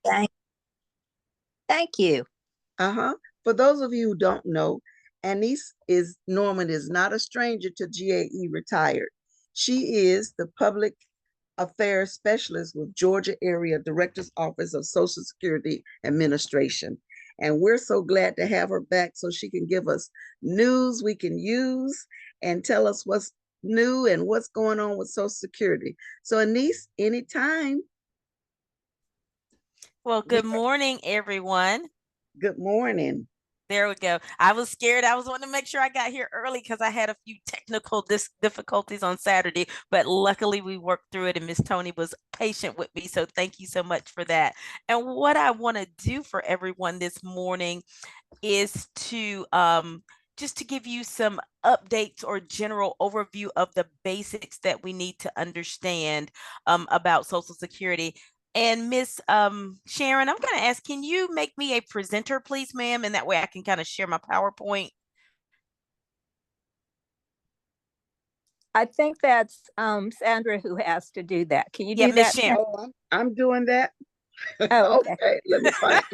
Thank, thank you. Uh-huh. For those of you who don't know, Annese Norman is not a stranger to GAE retired. She is the public affairs specialist with Georgia Area Director's Office of Social Security Administration. And we're so glad to have her back so she can give us news we can use and tell us what's new and what's going on with Social Security. So, Annese, anytime. Well, We good morning, everyone. Good morning. There we go. I was scared. I was wanting to make sure I got here early because I had a few technical difficulties on Saturday, but luckily we worked through it and Miss Tony was patient with me. So thank you so much for that. And what I want to do for everyone this morning is to just to give you some updates or general overview of the basics that we need to understand about Social Security. And Miss Sharon, I'm going to ask, can you make me a presenter, please, ma'am? And that way I can kind of share my PowerPoint. I think that's Sandra who has to do that. Can you do Miss that? Sharon. Oh, I'm doing that. Oh, okay. Okay, let me find.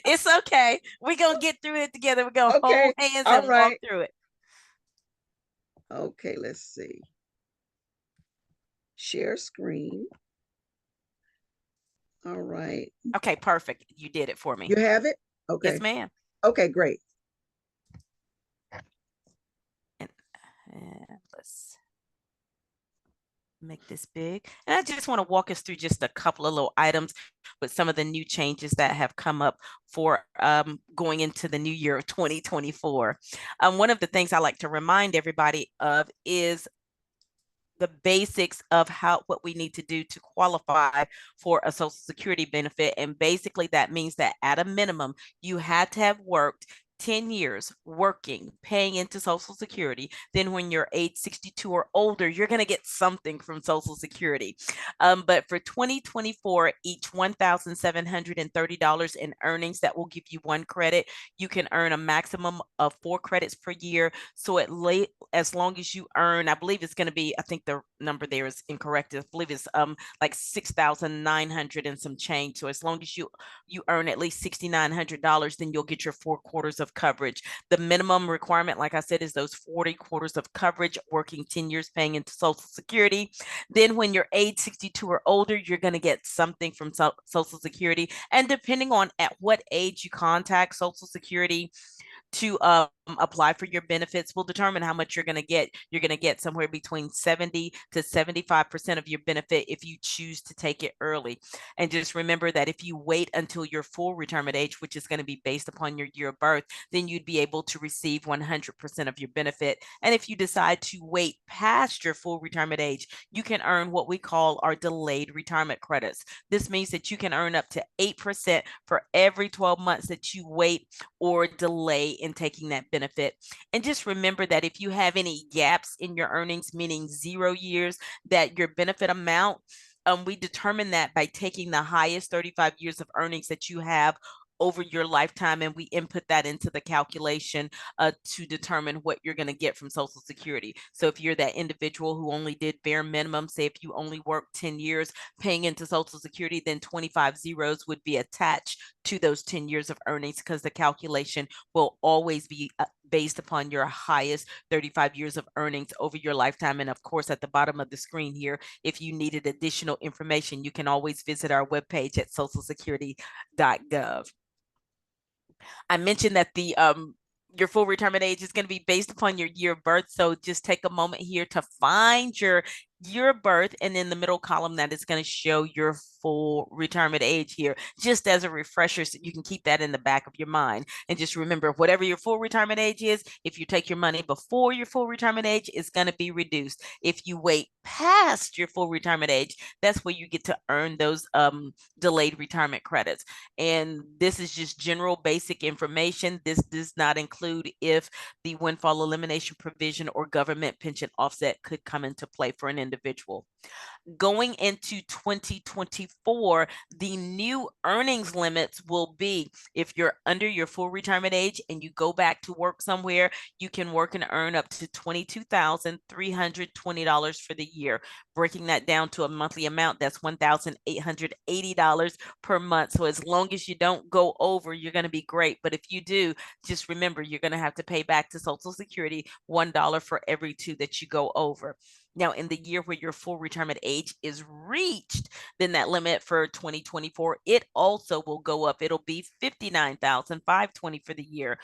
It's okay. We're going to get through it together. We're going to Okay, hold hands all and walk right. through it. Okay, let's see. Share screen. All right. Okay, perfect. You did it for me. You have it? Okay. Yes, ma'am. Okay, great. And let's make this big. And I just want to walk us through just a couple of little items with some of the new changes that have come up for going into the new year of 2024. One of the things I like to remind everybody of is the basics of what we need to do to qualify for a Social Security benefit. And basically that means that at a minimum, you had to have worked 10 years working, paying into Social Security. Then when you're age 62 or older, you're going to get something from Social Security. But for 2024, each $1,730 in earnings, that will give you 1 credit. You can earn a maximum of 4 credits per year. So as long as you earn, I believe it's going to be, I think the number there is incorrect. I believe it's like 6,900 and some change. So as long as you earn at least $6,900, then you'll get your 4 quarters of coverage. The minimum requirement, like I said, is those 40 quarters of coverage, working 10 years, paying into Social Security. Then when you're age 62 or older, you're going to get something from Social Security. And depending on at what age you contact Social Security to apply for your benefits will determine how much you're going to get. You're going to get somewhere between 70 to 75% of your benefit if you choose to take it early. And just remember that if you wait until your full retirement age, which is going to be based upon your year of birth, then you'd be able to receive 100% of your benefit. And if you decide to wait past your full retirement age, you can earn what we call our delayed retirement credits. This means that you can earn up to 8% for every 12 months that you wait or delay in taking that benefit. And just remember that if you have any gaps in your earnings, meaning 0 years, that your benefit amount, we determine that by taking the highest 35 years of earnings that you have over your lifetime, and we input that into the calculation to determine what you're going to get from Social Security. So if you're that individual who only did bare minimum, say if you only worked 10 years paying into Social Security, then 25 zeros would be attached to those 10 years of earnings, because the calculation will always be based upon your highest 35 years of earnings over your lifetime. And of course, at the bottom of the screen here, if you needed additional information, you can always visit our webpage at socialsecurity.gov. I mentioned that the your full retirement age is going to be based upon your year of birth. So just take a moment here to find your year of birth, and in the middle column that is going to show your full retirement age here, just as a refresher, so you can keep that in the back of your mind. And just remember, whatever your full retirement age is, if you take your money before your full retirement age, it's going to be reduced. If you wait past your full retirement age, that's where you get to earn those delayed retirement credits. And this is just general basic information. This does not include if the Windfall Elimination Provision or government pension offset could come into play for an individual. Going into 2024, the new earnings limits will be, if you're under your full retirement age and you go back to work somewhere, you can work and earn up to $22,320 for the year. Breaking that down to a monthly amount, that's $1,880 per month. So as long as you don't go over, you're going to be great. But if you do, just remember, you're going to have to pay back to Social Security $1 for every two that you go over. Now, in the year where your full retirement age is reached, then that limit for 2024, it also will go up. It'll be $59,520 for the year,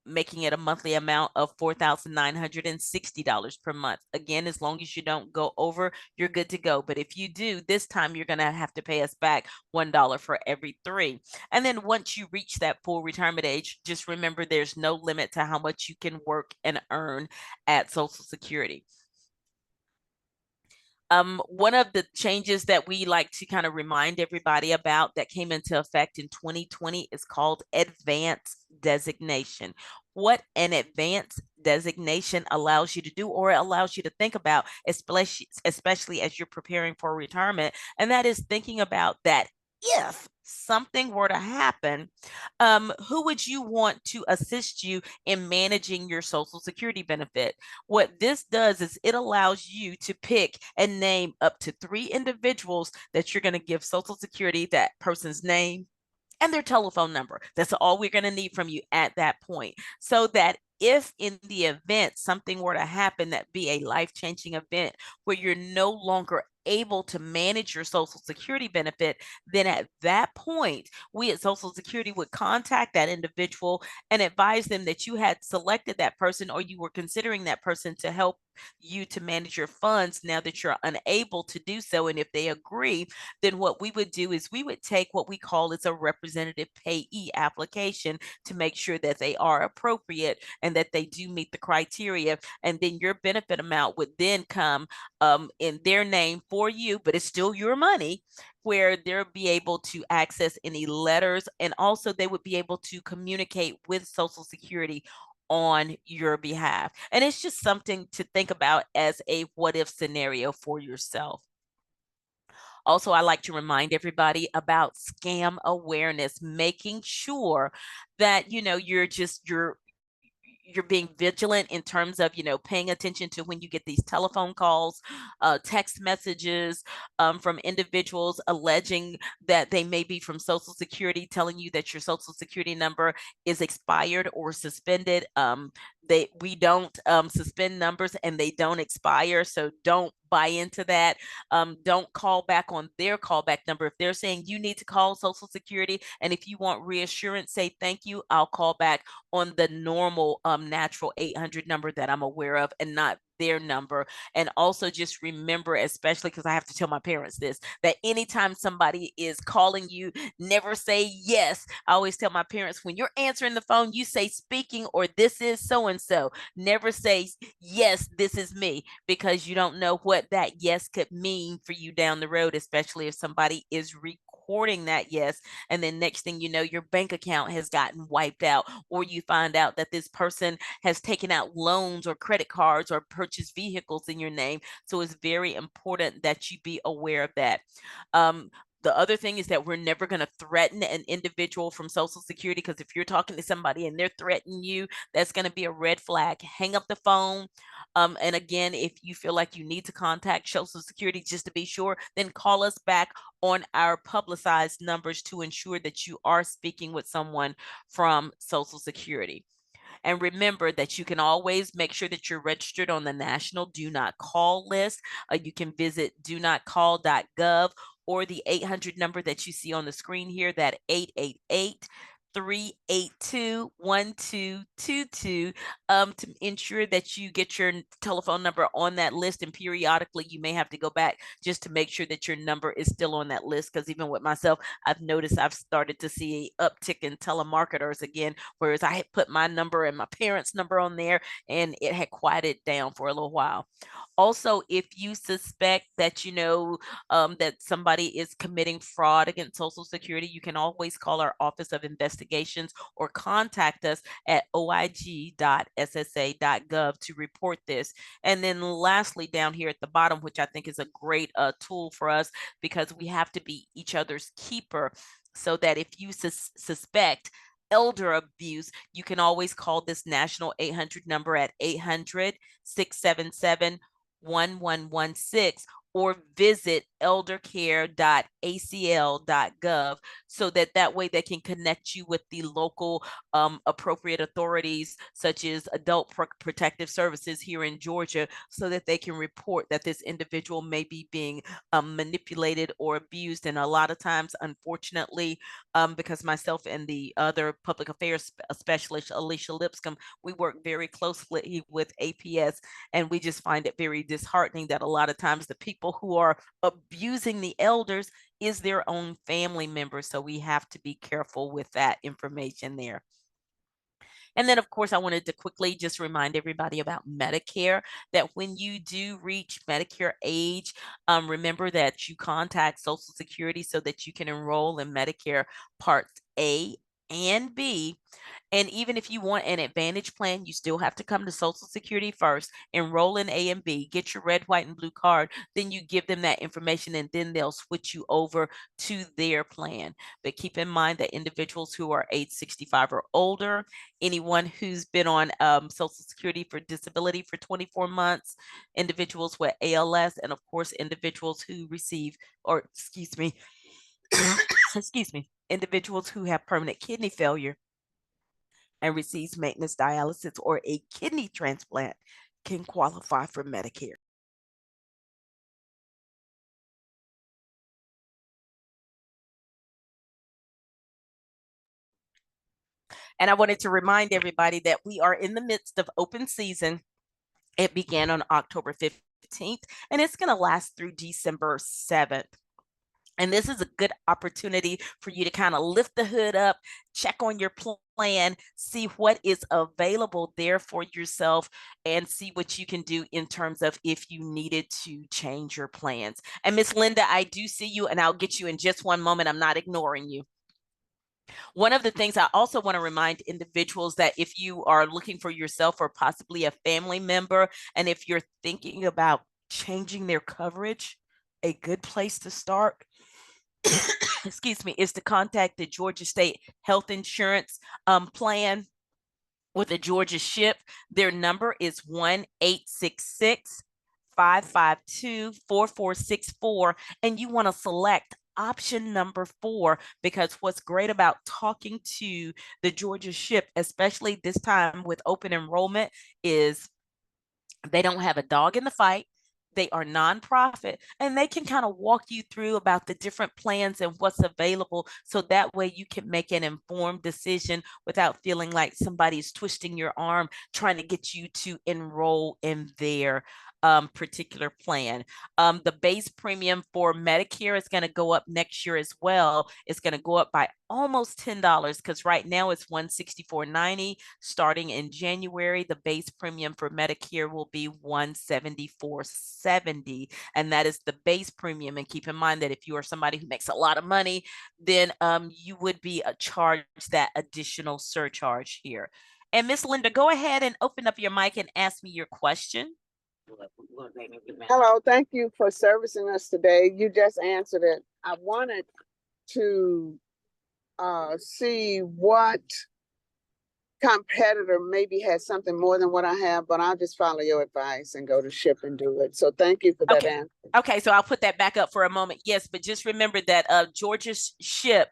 making it a monthly amount of $4,960 per month. Again, as long as you don't go over, you're good to go. But if you do, this time you're going to have to pay us back $1 for every three. And then once you reach that full retirement age, just remember there's no limit to how much you can work and earn at Social Security. One of the changes that we like to kind of remind everybody about that came into effect in 2020 is called advance designation. What an advance designation allows you to do, or it allows you to think about, especially as you're preparing for retirement, and that is thinking about that if something were to happen, who would you want to assist you in managing your Social Security benefit? What this does is it allows you to pick and name up to 3 individuals that you're going to give Social Security, that person's name and their telephone number. That's all we're going to need from you at that point, so that if in the event something were to happen, that be a life-changing event where you're no longer able to manage your Social Security benefit, then at that point, we at Social Security would contact that individual and advise them that you had selected that person, or you were considering that person to help you to manage your funds now that you're unable to do so. And if they agree, then what we would do is we would take what we call as a representative payee application to make sure that they are appropriate and that they do meet the criteria. And then your benefit amount would then come in their name for you, but it's still your money, where they'll be able to access any letters, and also they would be able to communicate with Social Security on your behalf. And it's just something to think about as a what if scenario for yourself. Also, I like to remind everybody about scam awareness, making sure that you're being vigilant in terms of paying attention to when you get these telephone calls, text messages from individuals alleging that they may be from Social Security, telling you that your Social Security number is expired or suspended. We don't suspend numbers and they don't expire, so don't buy into that. Don't call back on their callback number. If they're saying you need to call Social Security, and if you want reassurance, say thank you, I'll call back on the normal natural 800 number that I'm aware of, and not their number. And also just remember, especially because I have to tell my parents this, that anytime somebody is calling you, never say yes. I always tell my parents, when you're answering the phone, you say speaking or this is so and so. Never say yes, this is me, because you don't know what that yes could mean for you down the road, especially if somebody is recording that yes, and then next thing you know, your bank account has gotten wiped out, or you find out that this person has taken out loans or credit cards or purchased vehicles in your name. So it's very important that you be aware of that. The other thing is that we're never going to threaten an individual from Social Security, because if you're talking to somebody and they're threatening you, that's going to be a red flag. Hang up the phone. And again, if you feel like you need to contact Social Security just to be sure, then call us back on our publicized numbers to ensure that you are speaking with someone from Social Security. And remember that you can always make sure that you're registered on the National Do Not Call list. You can visit donotcall.gov, or the 800 number that you see on the screen here, that 888-382-1222, to ensure that you get your telephone number on that list. And periodically you may have to go back just to make sure that your number is still on that list, because even with myself, I've noticed I've started to see an uptick in telemarketers again, whereas I had put my number and my parents' number on there and it had quieted down for a little while. Also, if you suspect that that somebody is committing fraud against Social Security, you can always call our Office of Investigation investigations or contact us at oig.ssa.gov to report this. And then lastly, down here at the bottom, which I think is a great tool for us, because we have to be each other's keeper, so that if you suspect elder abuse, you can always call this national 800 number at 800-677-1116, or visit eldercare.acl.gov, so that way they can connect you with the local appropriate authorities, such as Adult Protective Services here in Georgia, so that they can report that this individual may be being manipulated or abused. And a lot of times, unfortunately, because myself and the other public affairs specialist, Alicia Lipscomb, we work very closely with APS, and we just find it very disheartening that a lot of times the people who are abusing the elders is their own family members. So we have to be careful with that information there. And then, of course, I wanted to quickly just remind everybody about Medicare, that when you do reach Medicare age, remember that you contact Social Security so that you can enroll in Medicare Parts A and B. And even if you want an Advantage plan, you still have to come to Social Security first, enroll in A and B, get your red, white, and blue card. Then you give them that information, and then they'll switch you over to their plan. But keep in mind that individuals who are age 65 or older, anyone who's been on Social Security for disability for 24 months, individuals with ALS, and of course, individuals who receive, or excuse me, individuals who have permanent kidney failure and receives maintenance dialysis or a kidney transplant can qualify for Medicare. And I wanted to remind everybody that we are in the midst of open season. It began on October 15th, and it's going to last through December 7th. And this is a good opportunity for you to kind of lift the hood up, check on your plan, see what is available there for yourself, and see what you can do in terms of if you needed to change your plans. And Miss Linda, I do see you, and I'll get you in just one moment. I'm not ignoring you. One of the things I also want to remind individuals, that if you are looking for yourself or possibly a family member, and if you're thinking about changing their coverage, a good place to start excuse me, is to contact the Georgia State Health Insurance Plan with the Georgia SHIP. Their number is 1-866-552-4464, and you want to select option number 4, because what's great about talking to the Georgia SHIP, especially this time with open enrollment, is they don't have a dog in the fight. They are nonprofit, and they can kind of walk you through about the different plans and what's available, so that way you can make an informed decision without feeling like somebody's twisting your arm trying to get you to enroll in their particular plan. The base premium for Medicare is going to go up next year as well. It's going to go up by almost $10, because right now it's $164.90. Starting in January, the base premium for Medicare will be $174.70, and that is the base premium. And keep in mind that if you are somebody who makes a lot of money, then you would be charged that additional surcharge here. And Miss Linda, go ahead and open up your mic and ask me your question. Hello, thank you for servicing us today. You just answered it. I wanted to see what competitor maybe has something more than what I have, but I'll just follow your advice and go to SHIP and do it. So thank you for that answer. Okay, so I'll put that back up for a moment. Yes, but just remember that Georgia's SHIP,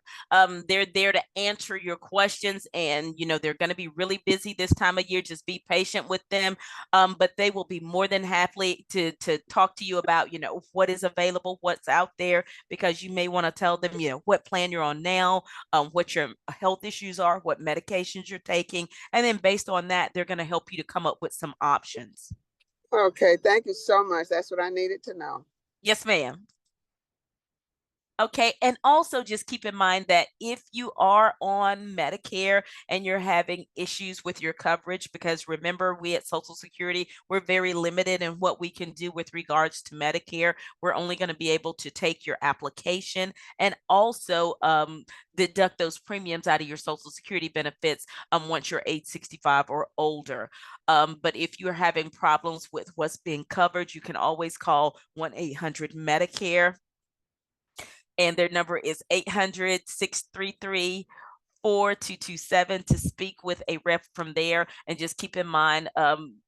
they're there to answer your questions, and they're going to be really busy this time of year. Just be patient with them, but they will be more than happy to talk to you about what is available, what's out there, because you may want to tell them what plan you're on now, what your health issues are, what medications you're taking. And then based on that, they're going to help you to come up with some options. Okay, thank you so much. That's what I needed to know. Yes, ma'am. Okay, and also just keep in mind that if you are on Medicare and you're having issues with your coverage, because remember, we at Social Security, we're very limited in what we can do with regards to Medicare. We're only going to be able to take your application and also deduct those premiums out of your Social Security benefits once you're age 65 or older. But if you're having problems with what's being covered, you can always call 1-800-Medicare. And their number is 800-633-4227 to speak with a rep from there. And just keep in mind,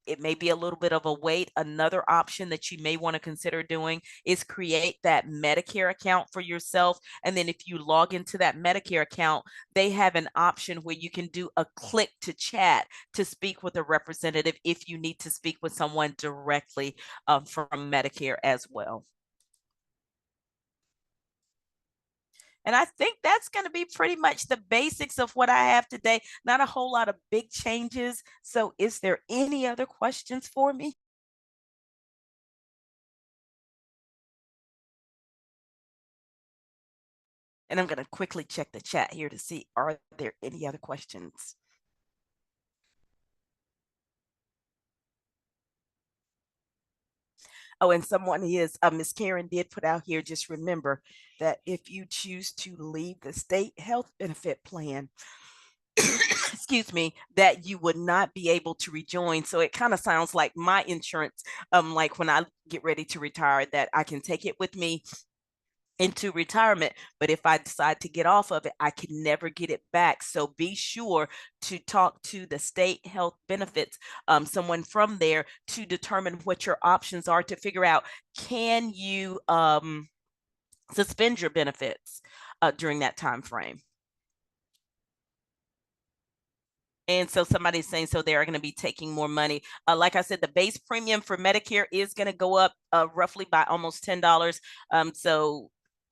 it may be a little bit of a wait. Another option that you may want to consider doing is create that Medicare account for yourself. And then if you log into that Medicare account, they have an option where you can do a click to chat to speak with a representative if you need to speak with someone directly from Medicare as well. And I think that's going to be pretty much the basics of what I have today. Not a whole lot of big changes. So is there any other questions for me? And I'm going to quickly check the chat here to see, are there any other questions? Oh, and someone is, Miss Karen did put out here, just remember that if you choose to leave the state health benefit plan, excuse me, that you would not be able to rejoin. So it kind of sounds like my insurance, like when I get ready to retire, that I can take it with me into retirement, but if I decide to get off of it, I can never get it back. So be sure to talk to the state health benefits, someone from there, to determine what your options are, to figure out, can you suspend your benefits during that time frame. And so somebody's saying, so they're going to be taking more money. Like I said, the base premium for Medicare is going to go up roughly by almost $10. So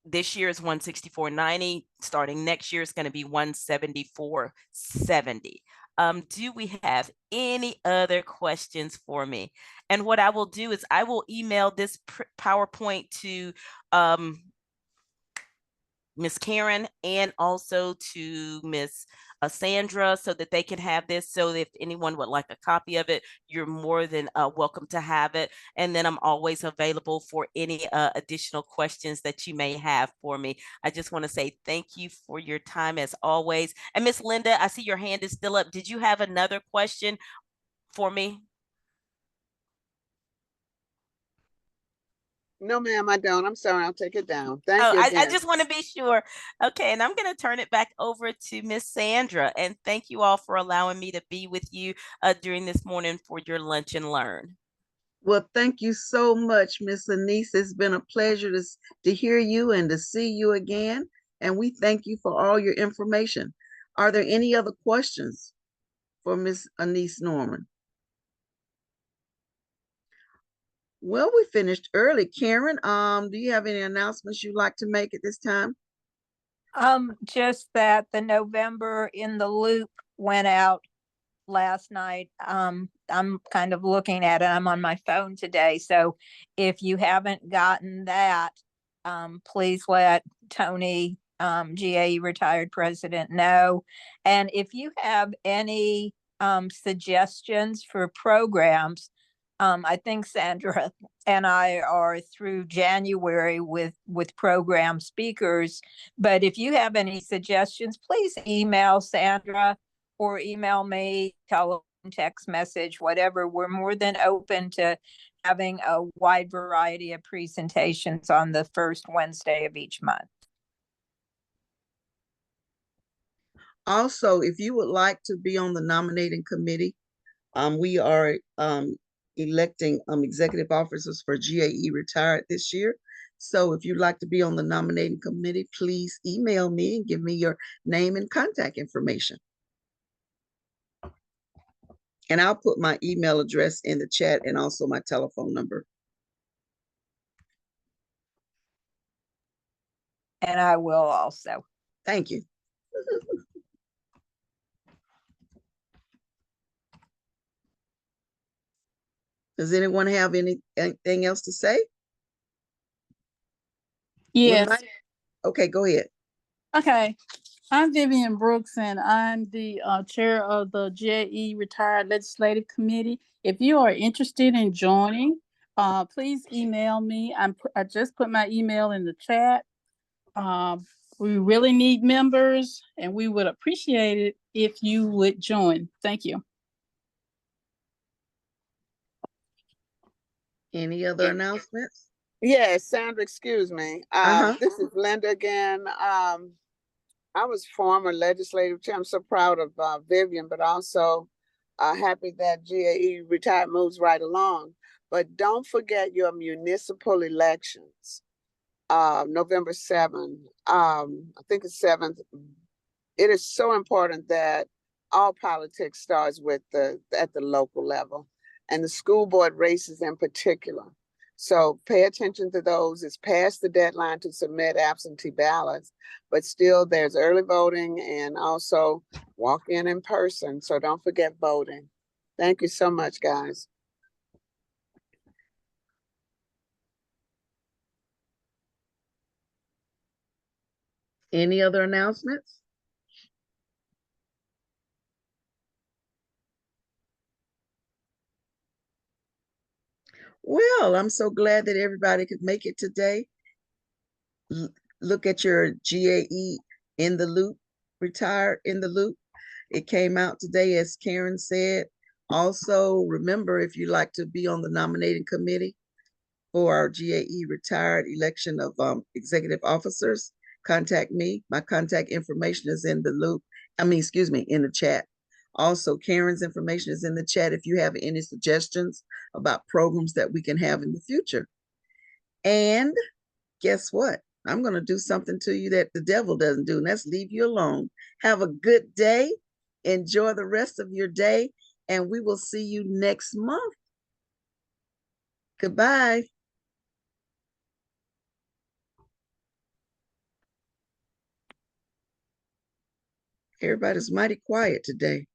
this year is $164.90. Starting next year is going to be $174.70. Do we have any other questions for me? And what I will do is I will email this PowerPoint to Miss Karen and also to Miss Sandra, so that they can have this. So if anyone would like a copy of it, you're more than welcome to have it. And then I'm always available for any additional questions that you may have for me. I just want to say thank you for your time as always. And Miss Linda, I see your hand is still up. Did you have another question for me? No, ma'am, I don't. I'm sorry. I'll take it down. Thank Oh, you I again. just want to be sure. Okay, and I'm going to turn it back over to Miss Sandra. And thank you all for allowing me to be with you during this morning for your lunch and learn. Well, thank you so much, Miss Annese. It's been a pleasure to hear you and to see you again. And we thank you for all your information. Are there any other questions for Miss Annese Norman? Well, we finished early. Karen, do you have any announcements you'd like to make at this time? Just that the November in the Loop went out last night. I'm kind of looking at it. I'm on my phone today. So if you haven't gotten that, please let Tony, GAE retired president, know. And if you have any suggestions for programs, I think Sandra and I are through January with program speakers. But if you have any suggestions, please email Sandra or email me, telephone, text message, whatever. We're more than open to having a wide variety of presentations on the first Wednesday of each month. Also, if you would like to be on the nominating committee, we are electing executive officers for GAE retired this year. So if you'd like to be on the nominating committee, please email me and give me your name and contact information. And I'll put my email address in the chat and also my telephone number. And I will also. Thank you. Does anyone have anything else to say? Yes. Okay, go ahead. Okay. I'm Vivian Brooks, and I'm the chair of the GAE Retired Legislative Committee. If you are interested in joining, please email me. I just put my email in the chat. We really need members, and we would appreciate it if you would join. Thank you. Any other announcements? Yes, Sandra, excuse me. This is Linda again. I was former legislative chair. I'm so proud of Vivian, but also happy that GAE retired moves right along. But don't forget your municipal elections. November 7th. I think it's 7th. It is so important that all politics starts with at the local level, and the school board races in particular. So pay attention to those. It's past the deadline to submit absentee ballots, but still there's early voting and also walk in person. So don't forget voting. Thank you so much, guys. Any other announcements? Well, I'm so glad that everybody could make it today. Look at your GAE in the loop, retired in the loop. It came out today, as Karen said. Also, remember, if you'd like to be on the nominating committee for our GAE retired election of executive officers, contact me. My contact information is in the loop. Excuse me, in the chat. Also, Karen's information is in the chat if you have any suggestions about programs that we can have in the future. And guess what? I'm going to do something to you that the devil doesn't do, and that's leave you alone. Have a good day. Enjoy the rest of your day, and we will see you next month. Goodbye. Everybody's mighty quiet today.